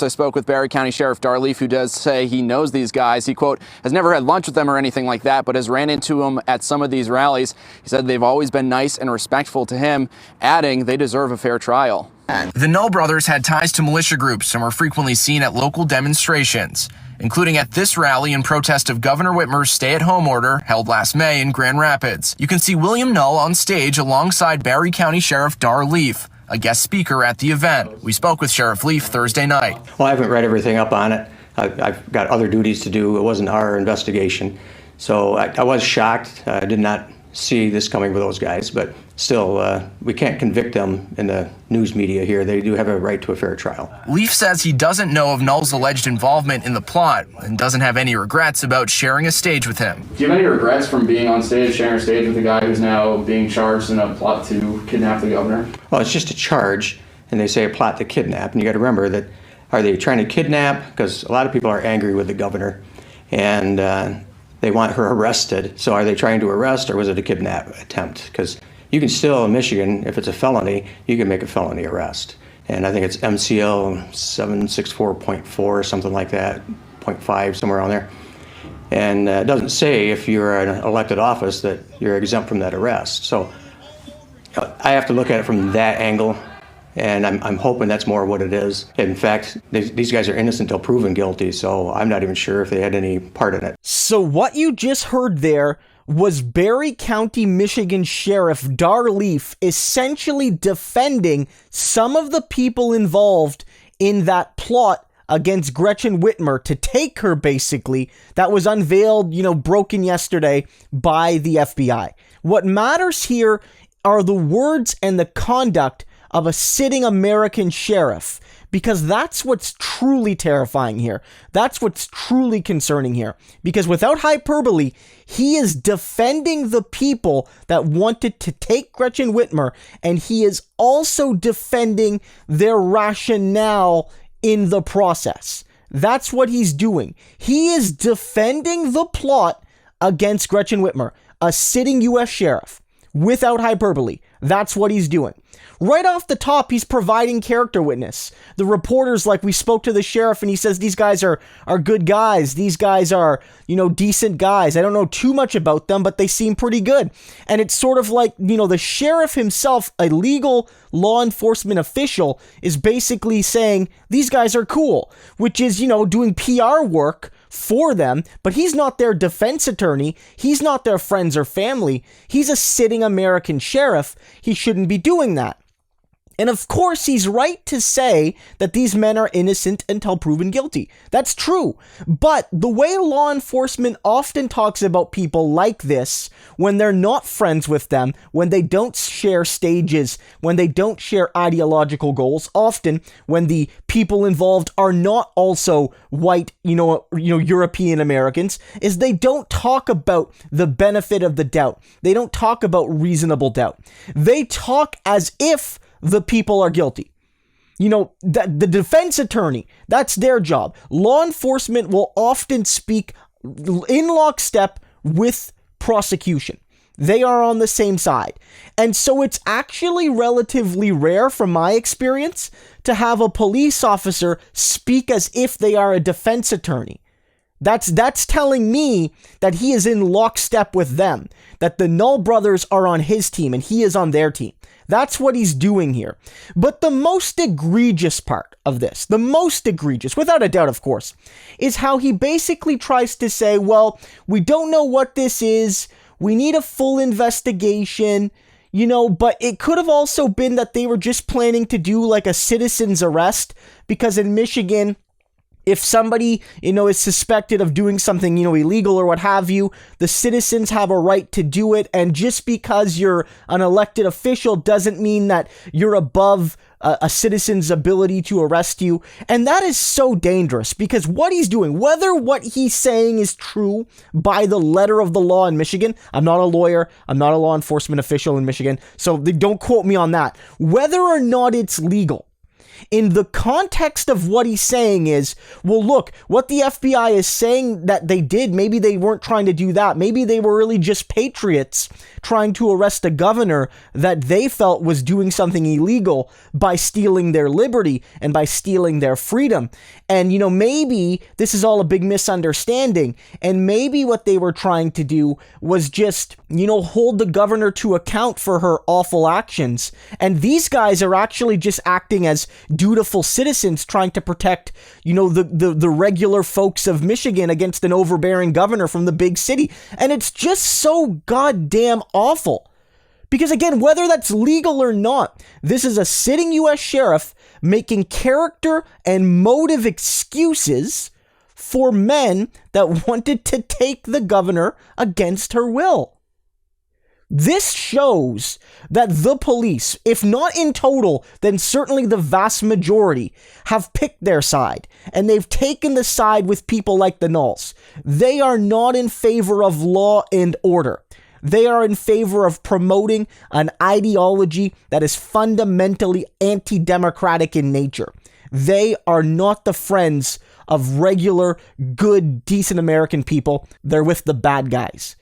I spoke with Barrie County Sheriff Darleaf, who does say he knows these guys. He, quote, has never had lunch with them or anything like that, but has ran into them at some of these rallies. He said they've always been nice and respectful to him, adding they deserve a fair trial. The Null brothers had ties to militia groups and were frequently seen at local demonstrations, including at this rally in protest of Governor Whitmer's stay-at-home order held last May in Grand Rapids. You can see William Null on stage alongside Barrie County Sheriff Darleaf, a guest speaker at the event. We spoke with Sheriff Leaf Thursday night. Well, I haven't read everything up on it. I've got other duties to do. It wasn't our investigation. So I was shocked. I did not see this coming with those guys, but still, we can't convict them in the news media here. They do have a right to a fair trial. Leaf says he doesn't know of Null's alleged involvement in the plot and doesn't have any regrets about sharing a stage with him. Do you have any regrets from being on stage, sharing a stage with a guy who's now being charged in a plot to kidnap the governor? Well, it's just a charge, and they say a plot to kidnap. And you got to remember that, are they trying to kidnap? Because a lot of people are angry with the governor, and they want her arrested. So are they trying to arrest, or was it a kidnap attempt? Because you can still, in Michigan, if it's a felony, you can make a felony arrest. And I think it's MCL 764.4 or something like that, 0.5, somewhere around there. And it doesn't say if you're an elected office that you're exempt from that arrest. So I have to look at it from that angle. And I'm hoping that's more what it is. In fact, these guys are innocent until proven guilty, so I'm not even sure if they had any part in it. So what you just heard there was Barrie County, Michigan Sheriff Darleaf essentially defending some of the people involved in that plot against Gretchen Whitmer to take her, basically, that was unveiled, broken yesterday by the FBI. What matters here are the words and the conduct of a sitting American sheriff, because that's what's truly terrifying here. That's what's truly concerning here. Because without hyperbole, he is defending the people that wanted to take Gretchen Whitmer, and he is also defending their rationale in the process. That's what he's doing. He is defending the plot against Gretchen Whitmer, a sitting U.S. sheriff, without hyperbole. That's what he's doing. Right off the top, he's providing character witness. The reporters, we spoke to the sheriff and he says these guys are good guys. These guys are, decent guys. I don't know too much about them, but they seem pretty good. And it's sort of like, the sheriff himself, a legal law enforcement official, is basically saying these guys are cool, which is, doing PR work for them, but he's not their defense attorney. He's not their friends or family. He's a sitting American sheriff. He shouldn't be doing that. And of course, he's right to say that these men are innocent until proven guilty. That's true. But the way law enforcement often talks about people like this, when they're not friends with them, when they don't share stages, when they don't share ideological goals, often when the people involved are not also white, European Americans, is they don't talk about the benefit of the doubt. They don't talk about reasonable doubt. They talk as if the people are guilty. That the defense attorney, that's their job. Law enforcement will often speak in lockstep with prosecution. They are on the same side. And so it's actually relatively rare, from my experience, to have a police officer speak as if they are a defense attorney. That's telling me that he is in lockstep with them, that the Null brothers are on his team and he is on their team. That's what he's doing here. But the most egregious part of this, the most egregious, without a doubt, of course, is how he basically tries to say, well, we don't know what this is. We need a full investigation, but it could have also been that they were just planning to do a citizen's arrest, because in Michigan, if somebody, is suspected of doing something, illegal or what have you, the citizens have a right to do it. And just because you're an elected official doesn't mean that you're above a citizen's ability to arrest you. And that is so dangerous, because what he's doing, whether what he's saying is true by the letter of the law in Michigan, I'm not a lawyer, I'm not a law enforcement official in Michigan, so don't quote me on that. Whether or not it's legal, in the context of what he's saying is, well, look, what the FBI is saying that they did, maybe they weren't trying to do that. Maybe they were really just patriots trying to arrest a governor that they felt was doing something illegal by stealing their liberty and by stealing their freedom. And, maybe this is all a big misunderstanding. And maybe what they were trying to do was just, hold the governor to account for her awful actions. And these guys are actually just acting as dutiful citizens trying to protect, the regular folks of Michigan against an overbearing governor from the big city. And it's just so goddamn awful. Because again, whether that's legal or not, this is a sitting U.S. sheriff making character and motive excuses for men that wanted to take the governor against her will. This shows that the police, if not in total, then certainly the vast majority, have picked their side, and they've taken the side with people like the Knowles. They are not in favor of law and order. They are in favor of promoting an ideology that is fundamentally anti-democratic in nature. They are not the friends of regular, good, decent American people. They're with the bad guys.